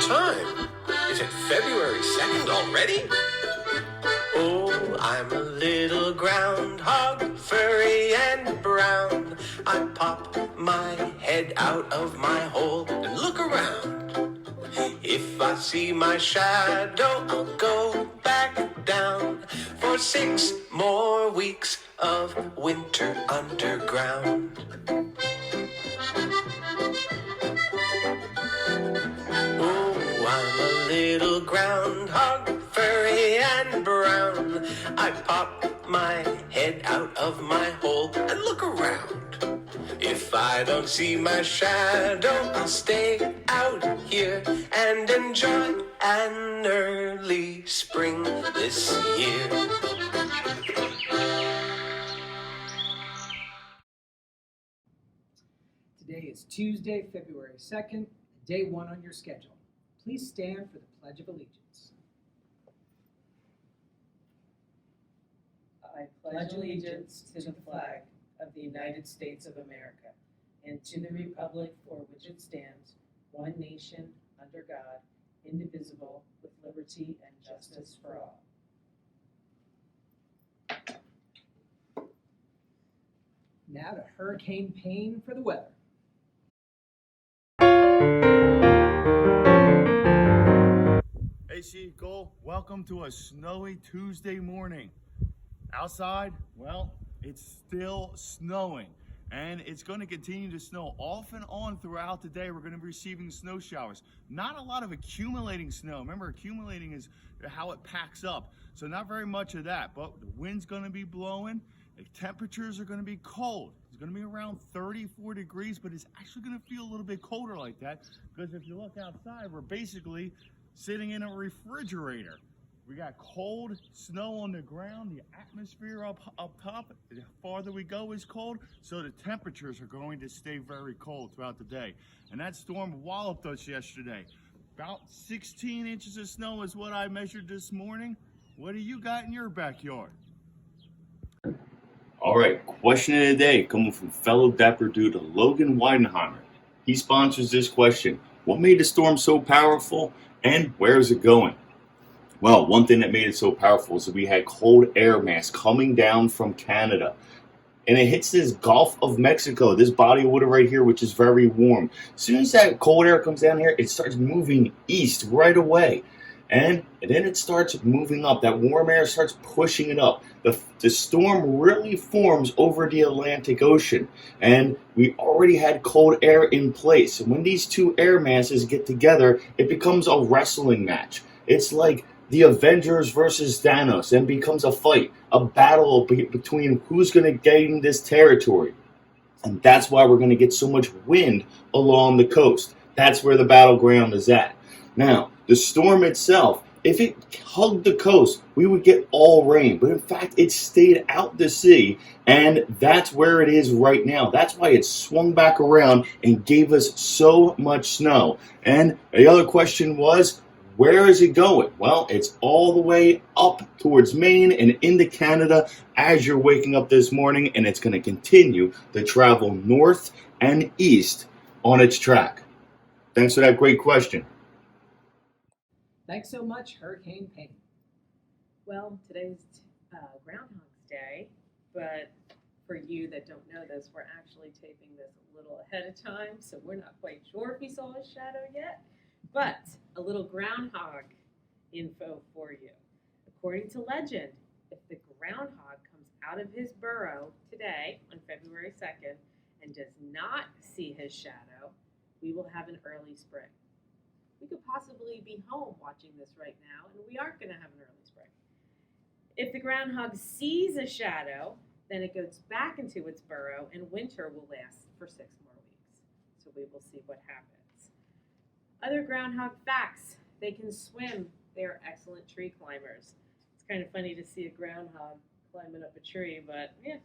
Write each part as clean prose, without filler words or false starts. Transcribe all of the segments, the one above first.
time? Is it February 2nd already? Oh, I'm a little groundhog, furry and brown. I pop my head out of my hole and look around. If I see my shadow, I'll go back down for 6 more weeks of winter underground. Oh, I'm a little groundhog, furry and brown. I pop my head out of my hole and look around. If I don't see my shadow, I'll stay out here and enjoy an early spring this year. Today is Tuesday, February 2nd, day 1 on your schedule. Please stand for the Pledge of Allegiance. I pledge allegiance to the flag of the United States of America and to the republic for which it stands, one nation, under God, indivisible, with liberty and justice for all. Now to Hurricane Payne for the weather. Hey Steve Cole, welcome to a snowy Tuesday morning. Outside, well, it's still snowing and it's going to continue to snow off and on throughout the day. We're going to be receiving snow showers. Not a lot of accumulating snow. Remember, accumulating is how it packs up. So not very much of that, but the wind's going to be blowing. The temperatures are going to be cold. It's going to be around 34 degrees, but it's actually going to feel a little bit colder like that because if you look outside, we're basically sitting in a refrigerator. We got cold snow on the ground, the atmosphere up top. The farther we go is cold, so the temperatures are going to stay very cold throughout the day. And that storm walloped us yesterday. About 16 inches of snow is what I measured this morning. What do you got in your backyard? All right, question of the day coming from fellow Dapper Dude Logan Weidenheimer. He sponsors this question. What made the storm so powerful and where is it going? Well, one thing that made it so powerful is that we had cold air mass coming down from Canada. And it hits this Gulf of Mexico, this body of water right here, which is very warm. As soon as that cold air comes down here, it starts moving east right away. And then it starts moving up. That warm air starts pushing it up. The storm really forms over the Atlantic Ocean. And we already had cold air in place. And when these two air masses get together, it becomes a wrestling match. It's like the Avengers versus Thanos, and becomes a fight, a battle between who's going to gain this territory. And that's why we're going to get so much wind along the coast. That's where the battleground is at. Now, the storm itself, if it hugged the coast, we would get all rain. But in fact, it stayed out to sea, and that's where it is right now. That's why it swung back around and gave us so much snow. And the other question was, where is it going? Well, it's all the way up towards Maine and into Canada as you're waking up this morning, and it's going to continue to travel north and east on its track. Thanks for that great question. Thanks so much, Hurricane Payne. Well, today's Groundhog's Day, but for you that don't know this, we're actually taping this a little ahead of time, so we're not quite sure if we saw a shadow yet. But a little groundhog info for you. According to legend, if the groundhog comes out of his burrow today on February 2nd and does not see his shadow, we will have an early spring. We could possibly be home watching this right now, and we aren't going to have an early spring. If the groundhog sees a shadow, then it goes back into its burrow, and winter will last for 6 more weeks. So we will see what happens. Other groundhog facts: they can swim. They are excellent tree climbers. It's kind of funny to see a groundhog climbing up a tree, but yeah.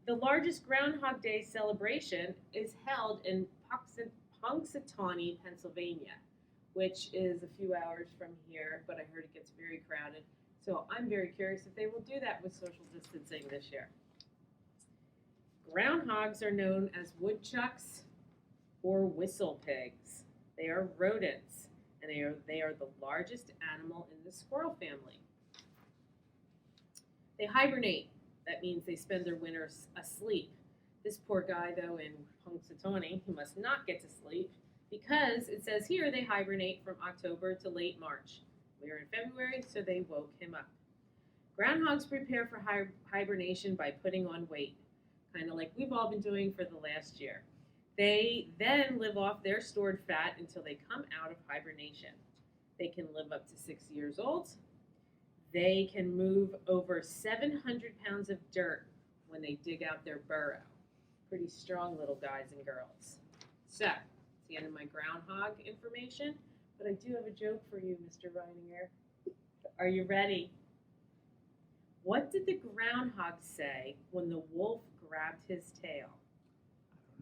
The largest Groundhog Day celebration is held in Punxsutawney, Pennsylvania, which is a few hours from here, but I heard it gets very crowded. So I'm very curious if they will do that with social distancing this year. Groundhogs are known as woodchucks or whistle pigs. They are rodents, and they are the largest animal in the squirrel family. They hibernate. That means they spend their winters asleep. This poor guy, though, in Punxsutawney, he must not get to sleep because it says here they hibernate from October to late March. We are in February, so they woke him up. Groundhogs prepare for hibernation by putting on weight, kind of like we've all been doing for the last year. They then live off their stored fat until they come out of hibernation. They can live up to 6 years old. They can move over 700 pounds of dirt when they dig out their burrow. Pretty strong little guys and girls. So, it's the end of my groundhog information, but I do have a joke for you, Mr. Reininger. Are you ready? What did the groundhog say when the wolf grabbed his tail?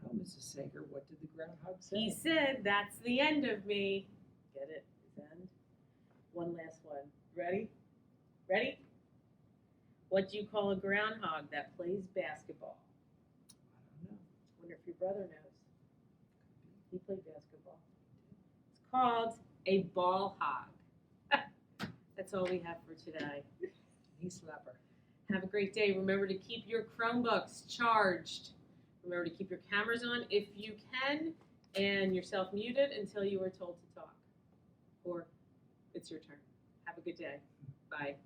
I don't know, Mrs. Sager, what did the groundhog say? He said, "That's the end of me." Get it? His end. One last one. Ready? Ready? What do you call a groundhog that plays basketball? I don't know. Wonder if your brother knows. He played basketball. It's called a ball hog. That's all we have for today. Knee slapper. Have a great day. Remember to keep your Chromebooks charged. Remember to keep your cameras on if you can, and yourself muted until you are told to talk. Or it's your turn. Have a good day. Bye.